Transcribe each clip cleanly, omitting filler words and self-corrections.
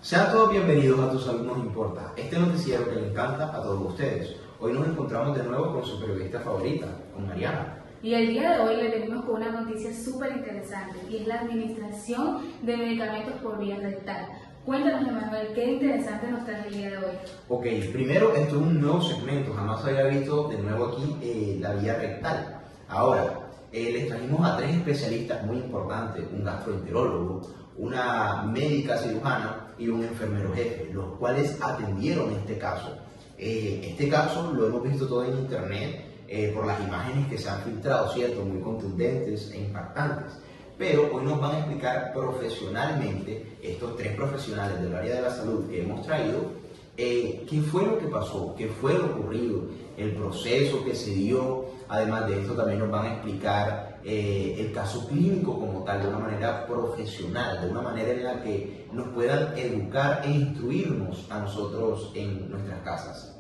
Sean todos bienvenidos a Tu Salud Nos Importa, este noticiero que le encanta a todos ustedes. Hoy nos encontramos de nuevo con su periodista favorita, con Mariana. Y el día de hoy le venimos con una noticia súper interesante y es la administración de medicamentos por vía rectal. Cuéntanos, Emanuel, qué interesante nos trae el día de hoy. Ok, primero esto es un nuevo segmento, jamás había visto de nuevo aquí la vía rectal. Ahora, les trajimos a tres especialistas muy importantes, un gastroenterólogo, una médica cirujana y un enfermero jefe, los cuales atendieron este caso. Este caso lo hemos visto todo en internet por las imágenes que se han filtrado, ¿cierto? Muy contundentes e impactantes. Pero hoy nos van a explicar profesionalmente, estos tres profesionales del área de la salud que hemos traído, qué fue lo que pasó, qué fue lo ocurrido, el proceso que se dio. Además de esto también nos van a explicar el caso clínico como tal, de una manera profesional, de una manera en la que nos puedan educar e instruirnos a nosotros en nuestras casas.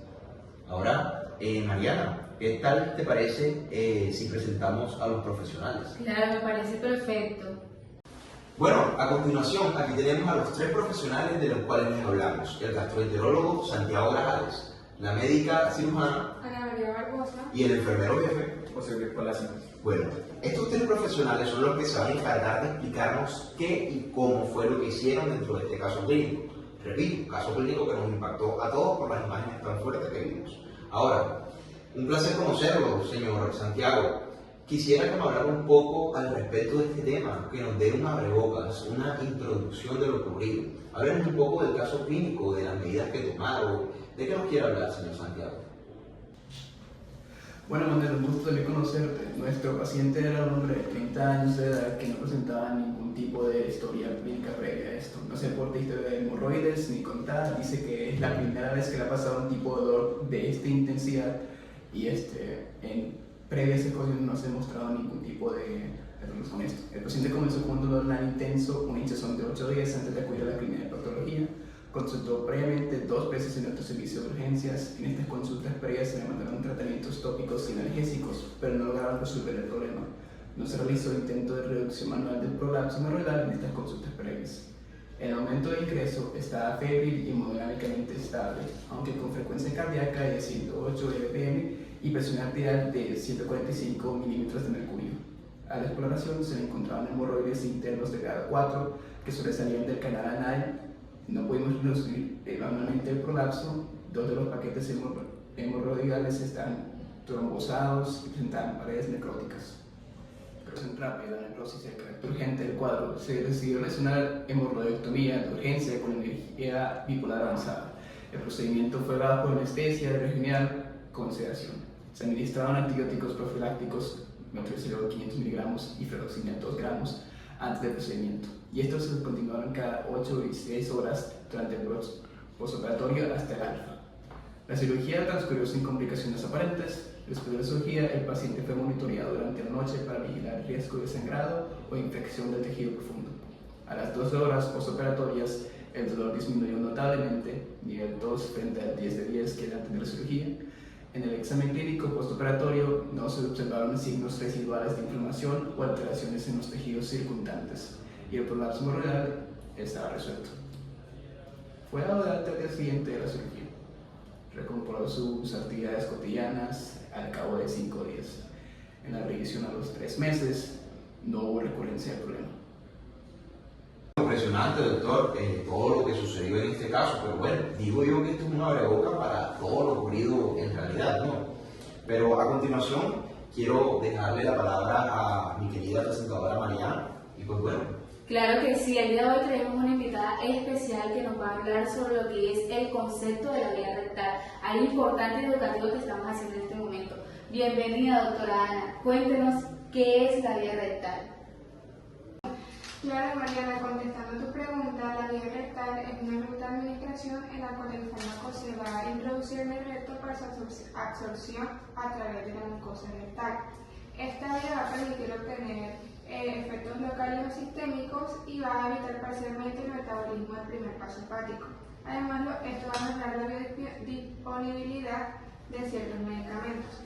Ahora, Mariana, ¿qué tal te parece si presentamos a los profesionales? Claro, me parece perfecto. Bueno, a continuación, aquí tenemos a los tres profesionales de los cuales les hablamos: el gastroenterólogo Santiago Grajales, la médica cirujana Ana María Barbosa y el enfermero jefe José Luis Palacio. Bueno, estos tres profesionales son los que se van a encargar de explicarnos qué y cómo fue lo que hicieron dentro de este caso clínico. Repito, caso clínico que nos impactó a todos por las imágenes tan fuertes que vimos. Ahora, un placer conocerlo, señor Santiago. Quisiera que me hablara un poco al respecto de este tema, que nos dé un abrebocas, una introducción de lo ocurrido. Háblenos un poco del caso clínico, de las medidas que tomaron. ¿De qué nos quiere hablar, señor Santiago? Bueno, Manuel, un gusto de conocerte. Nuestro paciente era un hombre de 30 años de edad que no presentaba ningún tipo de historia clínica previa a esto. No se porta historia de hemorroides ni contada. Dice que es la primera vez que le ha pasado un tipo de dolor de esta intensidad y en previas ecuaciones no se ha mostrado ningún tipo de errores con esto. El paciente comenzó con un dolor renal intenso, una hinchazón de 8 días antes de acudir a la clínica de patología. Consultó previamente 2 veces en nuestro servicio de urgencias. En estas consultas previas se le mandaron tratamientos tópicos y analgésicos, pero no lograron resolver el problema. No se realizó intento de reducción manual del prolapso hemorroidal en estas consultas previas. En el momento de ingreso estaba febril y hemodinámicamente estable, aunque con frecuencia cardíaca de 108 bpm y presión arterial de 145 milímetros de mercurio. A la exploración se le encontraban hemorroides internos de grado 4 que sobresalían del canal anal. No pudimos reducir manualmente el prolapso. 2 de los paquetes hemorroidales están trombosados y presentaban paredes necróticas. Operación rápida, la necrosis y el carácter urgente del cuadro. Se decidió realizar una hemorroidectomía de urgencia con energía bipolar avanzada. El procedimiento fue bajo anestesia regional con sedación. Se administraron antibióticos profilácticos, metrozolol 500 miligramos y fluoxetina 2 gramos antes del procedimiento, y estos se continuaron cada 8 y 6 horas durante el postoperatorio hasta el alfa. La cirugía transcurrió sin complicaciones aparentes. Después de la cirugía, el paciente fue monitoreado durante la noche para vigilar riesgo de sangrado o infección del tejido profundo. A las 12 horas postoperatorias, el dolor disminuyó notablemente, nivel 2 frente al 10 de 10 que era antes de la cirugía. En el examen clínico postoperatorio no se observaron signos residuales de inflamación o alteraciones en los tejidos circundantes y el prolapso hemorroidal estaba resuelto. Fue dado de alta al día siguiente de la cirugía. Recuperó sus actividades cotidianas al cabo de 5 días. En la revisión a los 3 meses no hubo recurrencia del problema. Impresionante, doctor, todo lo que sucedió en este caso, pero bueno, digo yo que esto es una abrebocas para todo lo ocurrido en realidad, ¿no? Pero a continuación quiero dejarle la palabra a mi querida presentadora Mariana, y pues bueno. Claro que sí, el día de hoy tenemos una invitada especial que nos va a hablar sobre lo que es el concepto de la vía rectal, algo importante y educativo que estamos haciendo en este momento. Bienvenida, doctora Ana, cuéntenos qué es la vía rectal. Claro, Mariana, contestando tu pregunta, la vía rectal es una ruta de administración en la cual el fármaco se va a introducir en el recto para su absorción a través de la mucosa rectal. Esta vía va a permitir obtener efectos locales o sistémicos y va a evitar parcialmente el metabolismo del primer paso hepático. Además, esto va a mejorar la biodisponibilidad de ciertos medicamentos.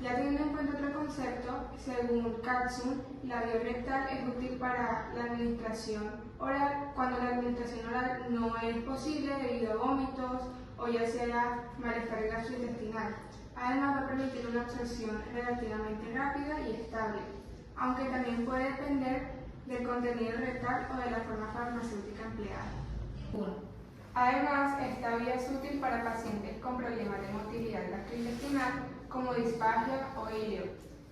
Ya teniendo en cuenta otro concepto, según Carlson, la vía rectal es útil para la administración oral cuando la administración oral no es posible debido a vómitos o ya sea malestar gastrointestinal. Además va a permitir una absorción relativamente rápida y estable, aunque también puede depender del contenido rectal o de la forma farmacéutica empleada. Además, esta vía es útil para pacientes con problemas de motilidad gastrointestinal como disfagia o ilio,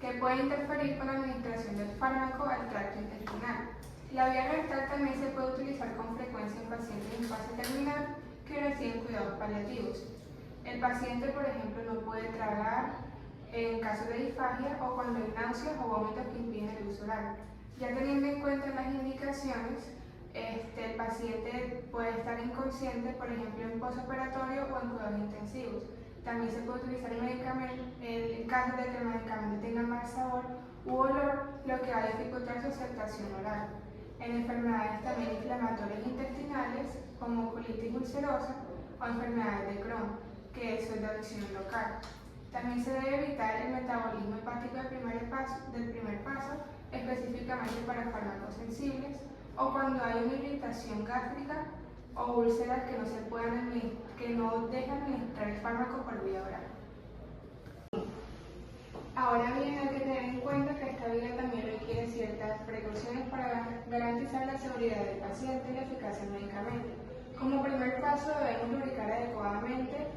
que puede interferir con la administración del fármaco al tracto intestinal. La vía rectal también se puede utilizar con frecuencia en pacientes en fase terminal que reciben cuidados paliativos. El paciente, por ejemplo, no puede tragar en caso de disfagia o cuando hay náuseas o vómitos que impiden el uso oral. Ya teniendo en cuenta las indicaciones, el paciente puede estar inconsciente, por ejemplo, en postoperatorio o en cuidados intensivos. También se puede utilizar el medicamento en caso de que el medicamento tenga mal sabor u olor, lo que va a dificultar su aceptación oral. En enfermedades también inflamatorias intestinales, como colitis ulcerosa o enfermedades de Crohn, que eso es de adicción local. También se debe evitar el metabolismo hepático del primer paso, específicamente para fármacos sensibles, o cuando hay una irritación gástrica o úlceras que no dejan administrar el fármaco por vía oral. Ahora bien, hay que tener en cuenta que esta vía también requiere ciertas precauciones para garantizar la seguridad del paciente y la eficacia del medicamento. Como primer paso, debemos lubricar adecuadamente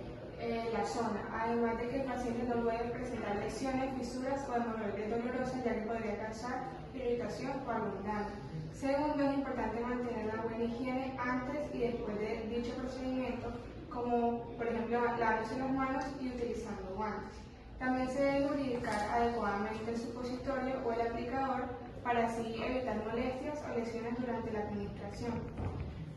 la zona, además de que el paciente no puede presentar lesiones, fisuras o hemorroides dolorosas, ya que podría causar irritación o algún daño. Segundo, es importante mantener una buena higiene antes y después de dicho procedimiento, como por ejemplo lavándose las manos y utilizando guantes. También se debe lubricar adecuadamente el supositorio o el aplicador para así evitar molestias o lesiones durante la administración.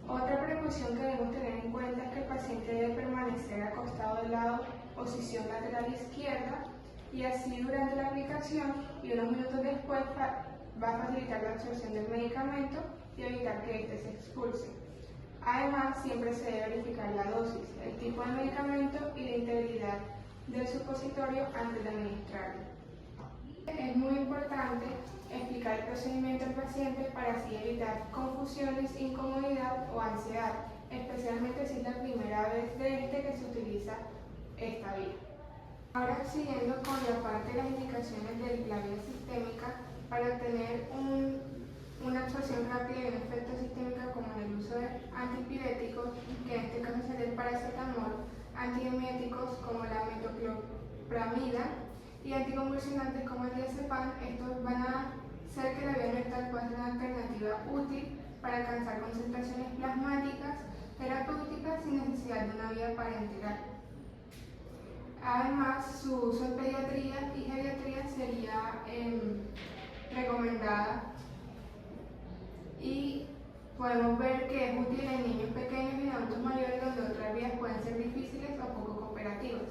Otra precaución que debemos tener en cuenta es que el paciente debe permanecer acostado del lado posición lateral izquierda y así durante la aplicación y unos minutos después va a facilitar la absorción del medicamento y evitar que éste se expulse. Además, siempre se debe verificar la dosis, el tipo de medicamento y la integridad del supositorio antes de administrarlo. Es muy importante explicar el procedimiento al paciente para así evitar confusiones, incomodidad o ansiedad, especialmente si es la primera vez que se utiliza esta vía. Ahora, siguiendo con la parte de las indicaciones de la vía sistémica, para obtener una absorción rápida y un efecto sistémico como en el uso de antipiréticos, que en este caso sería el paracetamol, antieméticos como la metoclopramida y anticonvulsionantes como el diazepam, estos van a hacer que la vía rectal pueda ser una alternativa útil para alcanzar concentraciones plasmáticas terapéuticas sin necesidad de una vía parenteral. Además, su uso en pediatría y geriatría sería recomendada y podemos ver que es útil en niños pequeños y en adultos mayores donde otras vías pueden ser difíciles o poco cooperativas.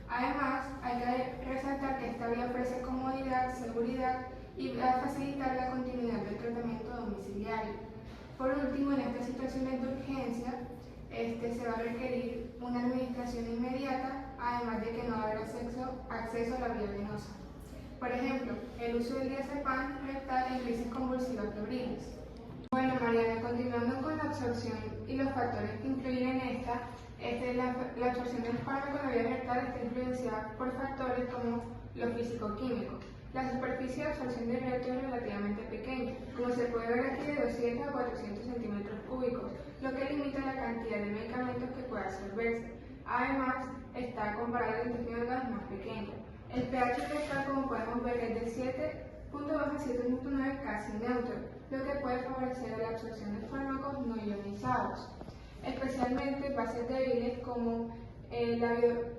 Además, hay que resaltar que esta vía ofrece comodidad, seguridad y va a facilitar la continuidad del tratamiento domiciliario. Por último, en estas situaciones de urgencia, se va a requerir una administración inmediata, además de que no va a haber acceso a la vía venosa. Por ejemplo, el uso del diazepam rectal en crisis convulsivas febriles. Bueno, Mariana, continuando con la absorción y los factores que influyen en esta, la absorción del fármaco en la vía rectal está influenciada por factores como lo físico-químico. La superficie de absorción del reto es relativamente pequeña, como se puede ver aquí, de 200 a 400 centímetros cúbicos, lo que limita la cantidad de medicamentos que puede absorberse. Además, está comparado al intestino delgado es más pequeño. El pH rectal, como podemos ver, es de 7.2 a 7.9, casi neutro, lo que puede favorecer la absorción de fármacos no ionizados, especialmente bases débiles como la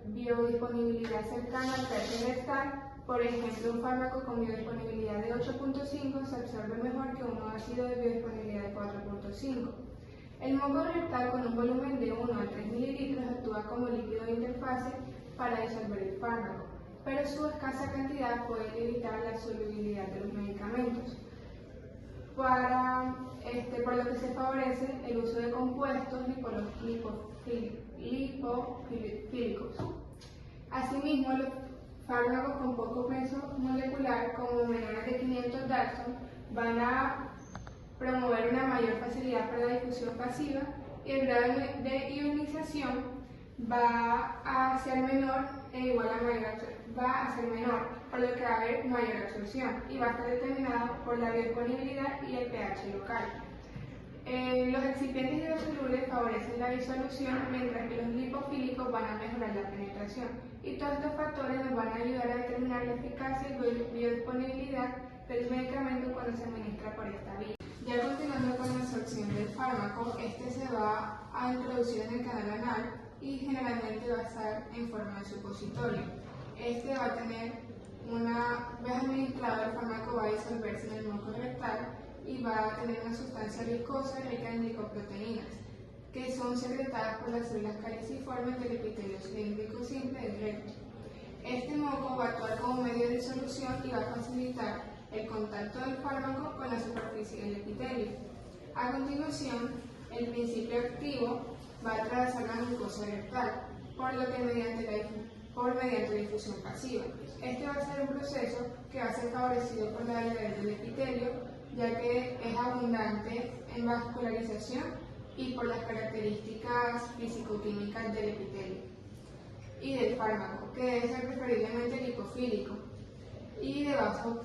biodisponibilidad cercana al pH rectal. Por ejemplo, un fármaco con biodisponibilidad de 8.5 se absorbe mejor que uno ácido de biodisponibilidad de 4.5. El moco rectal con un volumen de 1 a 3 mililitros actúa como líquido de interfase para disolver el fármaco, pero su escasa cantidad puede limitar la solubilidad de los medicamentos. Por lo que se favorece el uso de compuestos lipofílicos. Asimismo, los fármacos con poco peso molecular, como menores de 500 Dalton, van a promover una mayor facilidad para la difusión pasiva y el grado de ionización va a ser menor por lo que va a haber mayor absorción y va a estar determinado por la biodisponibilidad y el pH local. Los excipientes hidrosolubles favorecen la disolución, mientras que los lipofílicos van a mejorar la penetración. Y todos estos factores nos van a ayudar a determinar la eficacia y biodisponibilidad del medicamento cuando se administra por esta vía. Ya continuando con la absorción del fármaco, este se va a introducir en el canal anal y generalmente va a estar en forma de supositorio. Este va a tener una vez administrado, el fármaco va a disolverse en el muco rectal y va a tener una sustancia viscosa rica en glicoproteínas, que son secretadas por las células caliciformes del epitelio cilíndrico simple del recto. Este moco va a actuar como medio de disolución y va a facilitar el contacto del fármaco con la superficie del epitelio. A continuación, el principio activo va a atravesar la mucosa rectal, por lo que mediante difusión pasiva. Este va a ser un proceso que va a ser favorecido por la delgadez del epitelio, ya que es abundante en vascularización y por las características fisicoquímicas del epitelio y del fármaco, que debe ser preferiblemente lipofílico y de bajo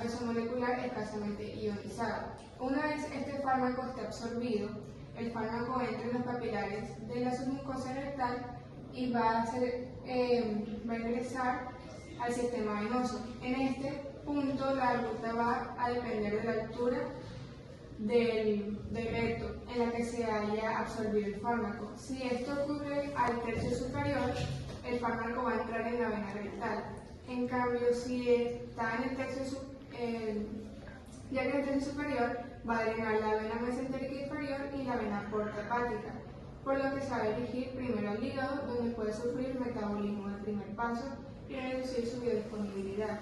peso molecular escasamente ionizado. Una vez este fármaco esté absorbido, el fármaco entra en los papilares de la submucosa rectal y va a ingresar al sistema venoso. En este punto, la ruta va a depender de la altura del recto en la que se haya absorbido el fármaco. Si esto ocurre al tercio superior, el fármaco va a entrar en la vena rectal. En cambio, si está en el tercio superior, va a drenar la vena mesentérica inferior y la vena porta hepática, por lo que se va a dirigir primero al hígado, donde puede sufrir metabolismo del primer paso y reducir su biodisponibilidad.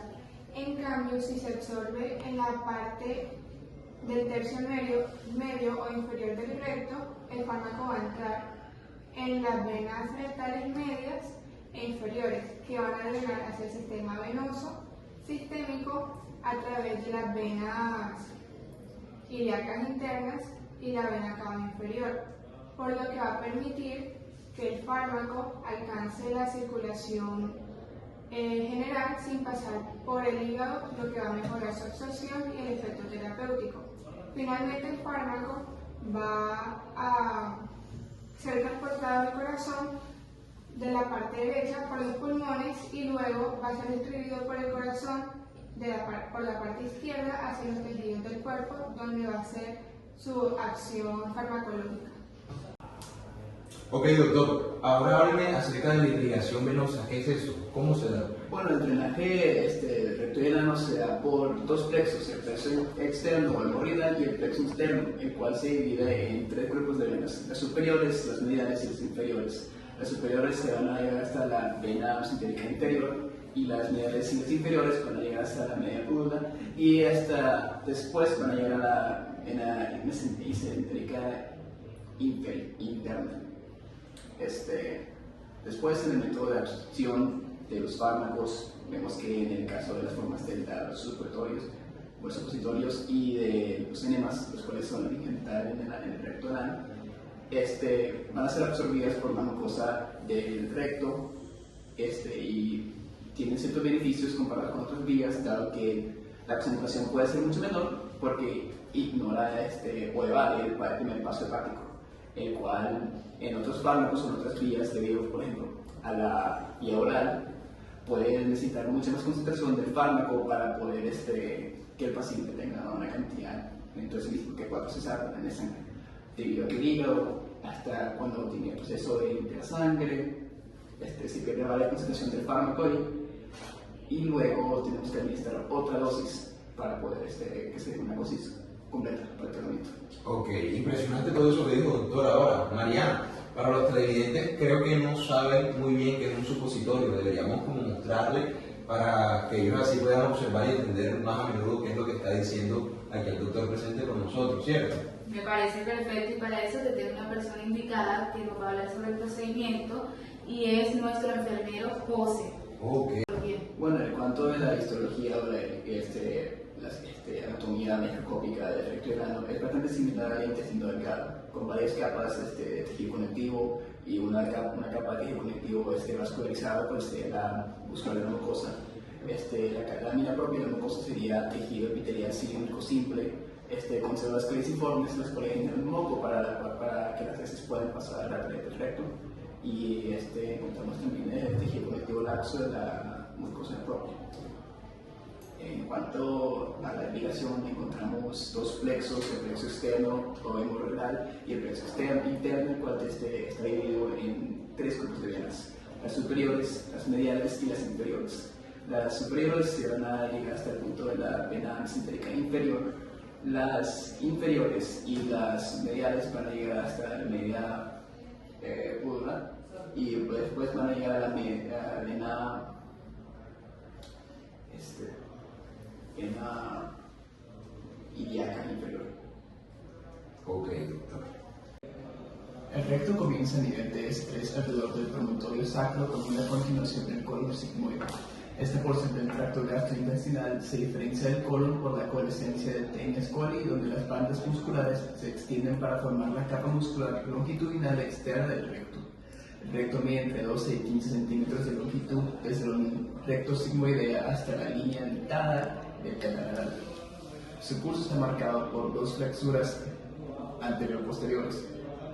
En cambio, si se absorbe en la parte del tercio medio o inferior del recto, el fármaco va a entrar en las venas rectales medias e inferiores, que van a drenar hacia el sistema venoso sistémico a través de las venas ilíacas internas y la vena cava inferior, por lo que va a permitir que el fármaco alcance la circulación general sin pasar por el hígado, lo que va a mejorar su absorción y el efecto terapéutico. Finalmente, el fármaco va a ser transportado al corazón de la parte derecha por los pulmones y luego va a ser distribuido por el corazón por la parte izquierda hacia los tejidos del cuerpo, donde va a ser su acción farmacológica. Ok, doctor, ahora hábleme acerca de la irrigación venosa. ¿Qué es eso? ¿Cómo se da? Bueno, el drenaje recto y ano se da por dos plexos, el plexo externo o hemorroidal y el plexo interno, el cual se divide en tres grupos de venas, las superiores, las mediales y las inferiores. Las superiores se van a llegar hasta la vena mesentérica interior y las mediales y las inferiores van a llegar hasta la media púdula y hasta después van a llegar a la vena mesentérica interna. Después, en el método de absorción de los fármacos, vemos que en el caso de las formas delta, los supositorios y de los enemas, los cuales son originales en el recto anal, van a ser absorbidas por la mucosa del recto y tienen ciertos beneficios comparados con otras vías, dado que la concentración puede ser mucho menor porque ignora o evade el primer paso hepático, el cual en otros fármacos o en otras vías, debido por ejemplo a la vía oral, puede necesitar mucha más concentración del fármaco para poder que el paciente tenga una cantidad entonces mismo que pueda procesar en la sangre, debido a que el hígado, hasta cuando tiene proceso de la sangre, se pierde la concentración del fármaco y luego tenemos que administrar otra dosis para poder que sea una dosis completa para el tratamiento. Ok, impresionante todo eso que dijo, doctora. Ahora, Mariana, para los televidentes creo que no saben muy bien qué es un supositorio. Deberíamos como mostrarle para que ellos así puedan observar y entender más a menudo qué es lo que está diciendo aquí el doctor presente con nosotros, ¿cierto? Me parece perfecto, y para eso te tengo una persona indicada que nos va a hablar sobre el procedimiento y es nuestro enfermero José. Ok. Bueno, en cuanto a la histología o anatomía microscópica del recto y el ano es bastante similar al intestino delgado, con varias capas de tejido conectivo y una capa de tejido conectivo vascularizado por la muscular de la mucosa. La lámina propia de la mucosa sería tejido epitelial cilíndrico simple, con células caliciformes, las cuales generan un moco para que las heces puedan pasar a la pared del recto. Y encontramos también el tejido conectivo laxo de la mucosa propia. En cuanto a la irrigación, encontramos dos plexos, el plexo externo o hemorroidal y el plexo interno, el cual está dividido en tres grupos de venas: las superiores, las mediales y las inferiores. Las superiores se van a llegar hasta el punto de la vena mesentérica inferior. Las inferiores y las mediales van a llegar hasta la media pudor, y después van a llegar a la vena ilíaca inferior. Ok, doctor. El recto comienza a nivel de estrés alrededor del promontorio sacro con una continuación del colon sigmoide. Esta porción del tracto gastrointestinal se diferencia del colon por la coalescencia del teines coli, donde las bandas musculares se extienden para formar la capa muscular longitudinal externa del recto. El recto mide entre 12 y 15 centímetros de longitud desde el recto sigmoidea hasta la línea dentada del canal anal. Su curso está marcado por dos flexuras anterior-posteriores,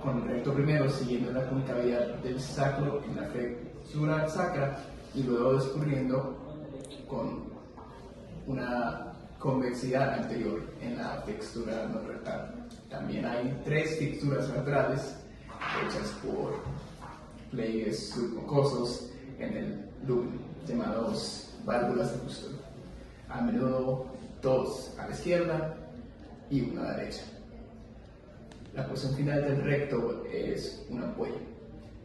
con el recto primero siguiendo la concavidad del sacro en la flexura sacra y luego discurriendo con una convexidad anterior en la textura no rectal. También hay tres texturas laterales hechas por pliegues submucosos en el lumen, llamados válvulas de Busto. A menudo dos a la izquierda y una a la derecha. La porción final del recto es una ampolla,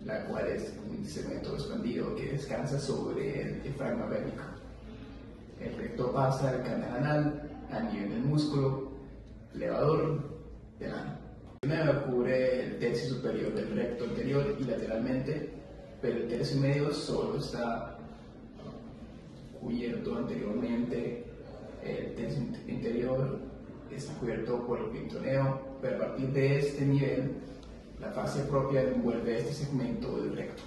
la cual es un segmento expandido que descansa sobre el diafragma pélvico. El recto pasa al canal anal a nivel del músculo elevador del ano. Primero cubre el tercio superior del recto anterior y lateralmente, pero el tercio medio solo está cubierto anteriormente. El tercio interior está cubierto por el peritoneo, pero a partir de este nivel la fascia propia envuelve este segmento del recto.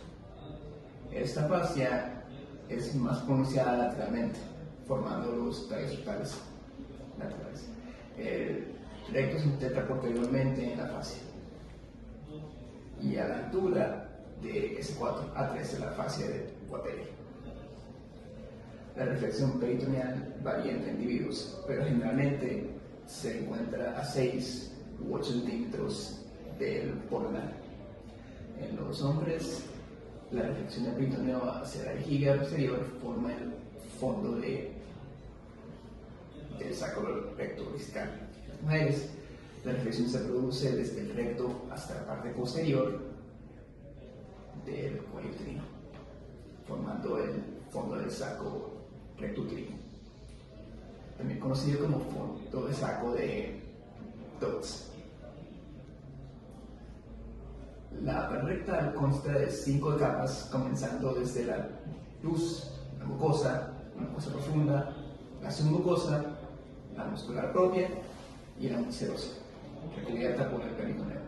Esta fascia es más pronunciada lateralmente, formando los tallos rectales laterales. El recto se integra posteriormente en la fascia. Y a la altura de S4 a 3 de la fascia de Guatelli. La reflexión peritoneal varía entre individuos, pero generalmente se encuentra a 6 u 8 centímetros del polo anal. En los hombres, la reflexión del peritoneo hacia la vejiga posterior forma el fondo del sacro recto discal. En las mujeres, la reflexión se produce desde el recto hasta la parte posterior del cuello uterino, formando el fondo del saco recto uterino, también conocido como fondo de saco de Dodds. La pared rectal consta de 5 capas, comenzando desde la luz, la mucosa profunda, la submucosa, la muscular propia y la mucerosa, recubierta por el peritoneo.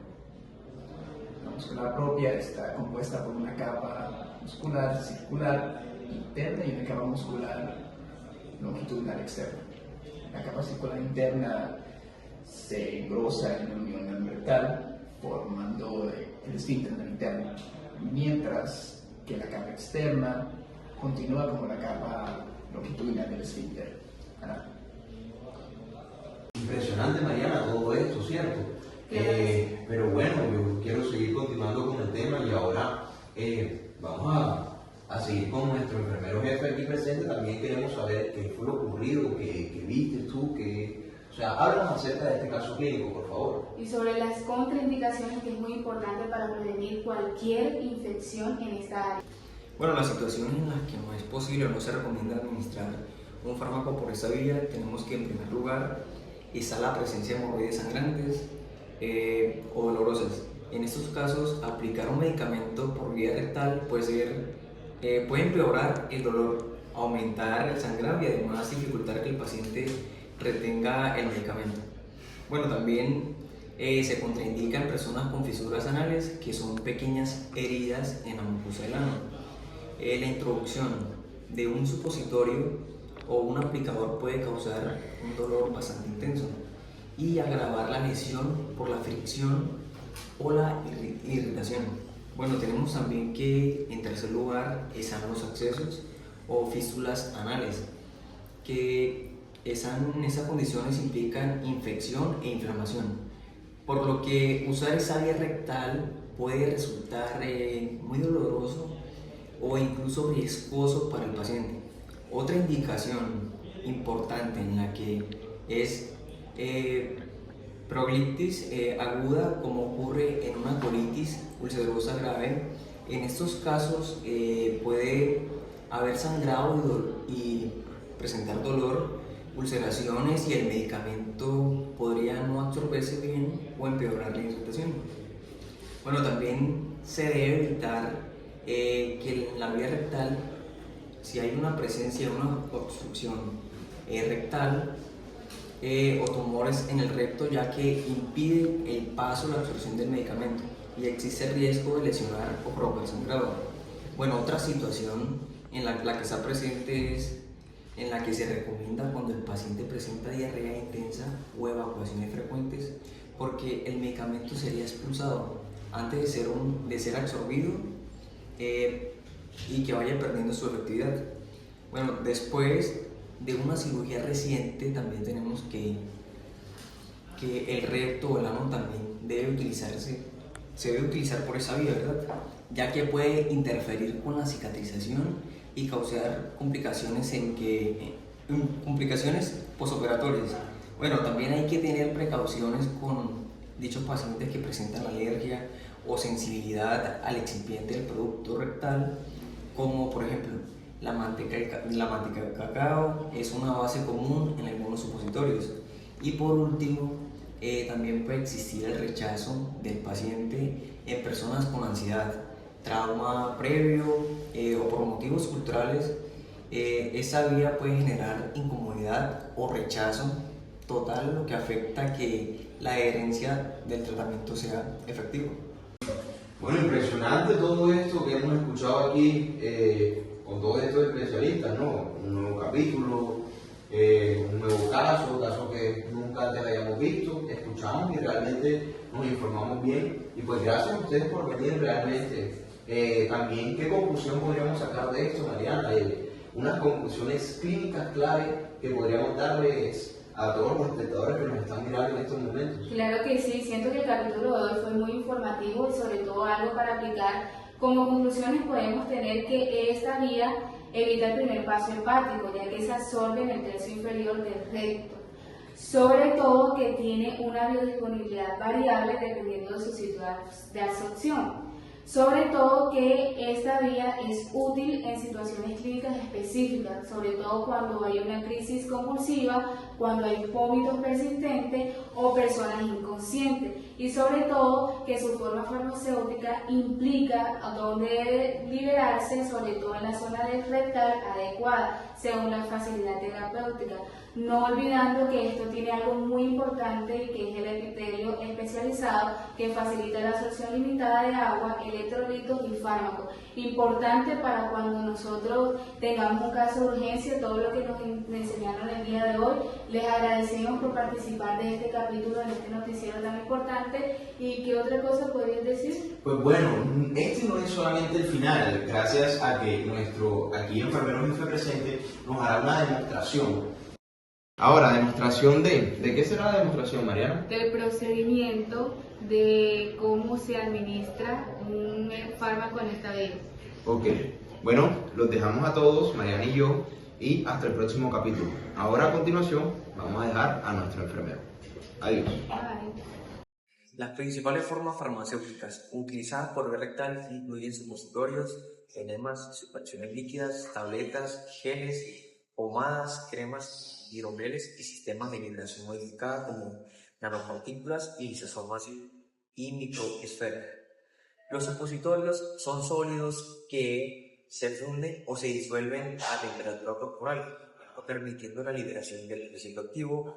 La muscular propia está compuesta por una capa muscular circular interna y una capa muscular longitudinal externa. La capa circular interna se engrosa en la unión rectal, formando el esfínter interno, mientras que la capa externa continúa como la capa longitudinal del esfínter anal. Impresionante, Mariana, todo esto, ¿cierto? Pero bueno, yo quiero seguir continuando con el tema y ahora vamos a seguir con nuestro enfermero jefe aquí presente. También queremos saber qué fue lo ocurrido, qué viste tú, o sea, háblanos acerca de este caso clínico, por favor. Y sobre las contraindicaciones, que es muy importante para prevenir cualquier infección en esta área. Bueno, las situaciones en las que no es posible o no se recomienda administrar un fármaco por esta vía, tenemos que en primer lugar está la presencia de hemorroides sangrantes o dolorosas. En estos casos, aplicar un medicamento por vía rectal puede empeorar el dolor, aumentar el sangrado y además dificultar que el paciente retenga el medicamento. Bueno, también se contraindica en personas con fisuras anales, que son pequeñas heridas en la mucosa del ano. La introducción de un supositorio o un aplicador puede causar un dolor bastante intenso y agravar la lesión por la fricción o la irritación. Bueno, tenemos también que, en tercer lugar, están los abscesos o fístulas anales, que esas condiciones implican infección e inflamación, por lo que usar esa vía rectal puede resultar muy doloroso o incluso riesgoso para el paciente. Otra indicación importante en la que es proclitis aguda, como ocurre en una colitis ulcerosa grave. En estos casos puede haber sangrado y presentar dolor, ulceraciones, y el medicamento podría no absorberse bien o empeorar la irritación. Bueno, también se debe evitar que en la vía rectal, si hay una presencia de una obstrucción rectal o tumores en el recto, ya que impide el paso, la absorción del medicamento, y existe el riesgo de lesionar o provocar sangrado. Bueno, otra situación en la que está presente es en la que se recomienda cuando el paciente presenta diarrea intensa o evacuaciones frecuentes, porque el medicamento sería expulsado antes de ser absorbido y que vaya perdiendo su efectividad. Bueno, después de una cirugía reciente también tenemos que el recto o el ano también se debe utilizar por esa vía, ¿verdad? Ya que puede interferir con la cicatrización y causar complicaciones posoperatorias. Bueno, también hay que tener precauciones con dichos pacientes que presentan alergia o sensibilidad al excipiente del producto rectal, como por ejemplo la manteca de cacao es una base común en algunos supositorios. Y por último, también puede existir el rechazo del paciente en personas con ansiedad, trauma previo o por motivos culturales. Esa vía puede generar incomodidad o rechazo total, lo que afecta a que la adherencia del tratamiento sea efectiva. Bueno, impresionante todo esto que hemos escuchado aquí con todos estos especialistas, ¿no? Un nuevo capítulo, un nuevo caso que nunca antes hayamos visto, escuchamos y realmente nos informamos bien. Y pues gracias a ustedes por venir realmente. También, ¿qué conclusión podríamos sacar de esto, Mariana? Unas conclusiones clínicas claves que podríamos darles a todos los espectadores que nos están mirando en estos momentos. Claro que sí, siento que el capítulo de hoy fue muy informativo y sobre todo algo para aplicar. Como conclusiones podemos tener que esta vía evita el primer paso hepático, ya que se absorbe en el tercio inferior del recto. Sobre todo que tiene una biodisponibilidad variable dependiendo de su sitio de absorción. Sobre todo que esta vía es útil en situaciones clínicas específicas, sobre todo cuando hay una crisis convulsiva, cuando hay vómitos persistentes o personas inconscientes. Y sobre todo que su forma farmacéutica implica dónde debe liberarse, sobre todo en la zona del rectal adecuada, según la facilidad terapéutica. No olvidando que esto tiene algo muy importante, que es el epitelio especializado, que facilita la absorción limitada de agua, electrolitos y fármacos. Importante para cuando nosotros tengamos un caso de urgencia, todo lo que nos enseñaron el día de hoy. Les agradecemos por participar de este capítulo, en este noticiero tan importante. ¿Y qué otra cosa podrías decir? Pues bueno, este no es solamente el final, gracias a que nuestro aquí enfermero jefe presente nos hará una demostración. Ahora, ¿demostración de qué será la demostración, Mariana? Del procedimiento de cómo se administra un fármaco en esta vía. Ok, bueno, los dejamos a todos, Mariana y yo, y hasta el próximo capítulo. Ahora, a continuación, vamos a dejar a nuestro enfermero. Adiós. Bye. Las principales formas farmacéuticas utilizadas por vía rectal incluyen supositorios, enemas, suspensiones líquidas, tabletas, geles, pomadas, cremas, hidrogeles y sistemas de hidratación modificada como nanopartículas y lisosomas y microesferas. Los supositorios son sólidos que se funden o se disuelven a temperatura corporal. permitiendo la liberación del residuo activo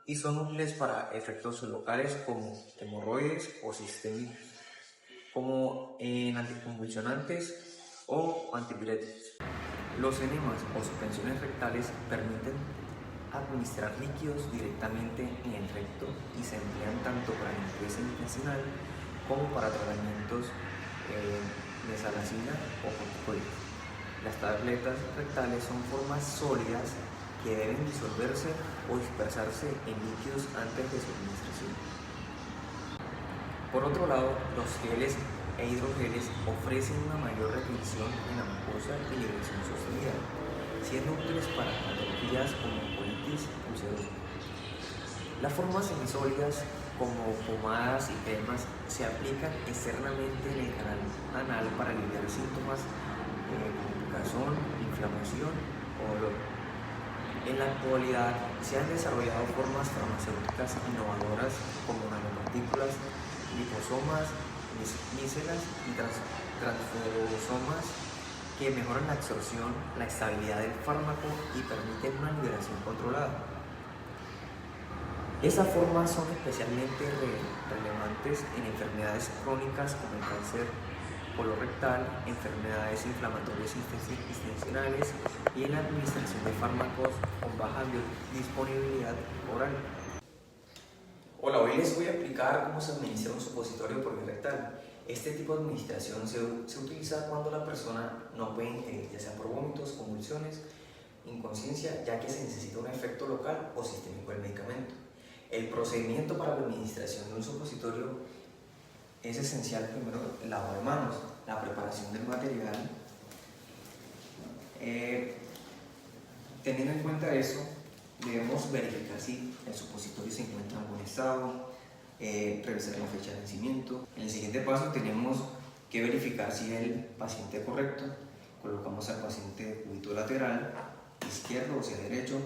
y son útiles para efectos locales como hemorroides o sistémicos, como en anticonvulsionantes o antipiréticos. Los enemas o suspensiones rectales permiten administrar líquidos directamente en el recto y se emplean tanto para limpieza intestinal como para tratamientos de salacina o corticoides. Las tabletas rectales son formas sólidas que deben disolverse o dispersarse en líquidos antes de su administración. Por otro lado, los geles e hidrogeles ofrecen una mayor retención en la mucosa y liberación sostenida, siendo útiles para patologías como colitis ulcerosa. Las formas semisólidas como pomadas y cremas se aplican externamente en el canal anal para aliviar síntomas como picazón, inflamación o dolor. En la actualidad se han desarrollado formas farmacéuticas innovadoras como nanopartículas, liposomas, mícelas y transferosomas que mejoran la absorción, la estabilidad del fármaco y permiten una liberación controlada. Estas formas son especialmente relevantes en enfermedades crónicas como el cáncer colorectal, enfermedades inflamatorias intestinales y en la administración de fármacos con baja biodisponibilidad oral. Hola, hoy les voy a explicar cómo se administra un supositorio por vía rectal. Este tipo de administración se utiliza cuando la persona no puede ingerir, ya sea por vómitos, convulsiones, inconsciencia, ya que se necesita un efecto local o sistémico del medicamento. El procedimiento para la administración de un supositorio es esencial primero el lavado de manos, la preparación del material. Teniendo en cuenta eso, debemos verificar si el supositorio se encuentra en buen estado, revisar la fecha de vencimiento. En el siguiente paso tenemos que verificar si el paciente es correcto. Colocamos al paciente de cúbito lateral, izquierdo o sea derecho,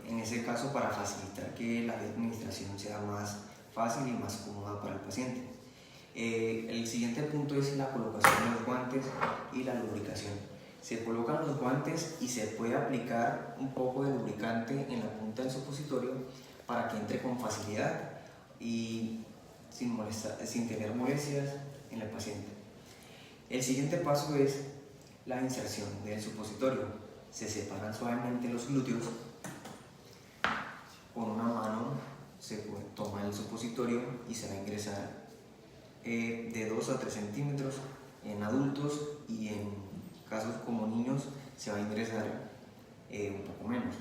en ese caso para facilitar que la administración sea más fácil y más cómoda para el paciente. El siguiente punto es la colocación de los guantes y la lubricación. Se colocan los guantes y se puede aplicar un poco de lubricante en la punta del supositorio para que entre con facilidad y sin tener molestias en el paciente. El siguiente paso es la inserción del supositorio. Se separan suavemente los glúteos. Con una mano se toma el supositorio y se va a ingresar de 2 a 3 centímetros en adultos, y en casos como niños se va a ingresar un poco menos.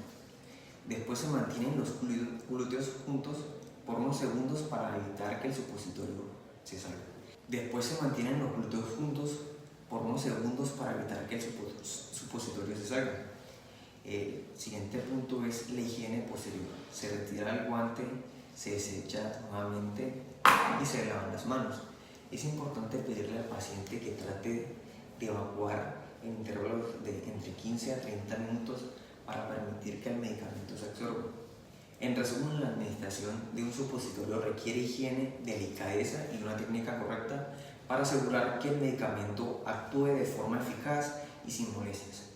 Después se mantienen los glúteos juntos por unos segundos para evitar que el supositorio se salga. Después se mantienen los glúteos juntos por unos segundos para evitar que el supositorio se salga. El siguiente punto es la higiene posterior. Se retira el guante, se desecha nuevamente y se lavan las manos. Es importante pedirle al paciente que trate de evacuar en intervalos de entre 15 a 30 minutos para permitir que el medicamento se absorba. En resumen, la administración de un supositorio requiere higiene, delicadeza y una técnica correcta para asegurar que el medicamento actúe de forma eficaz y sin molestias.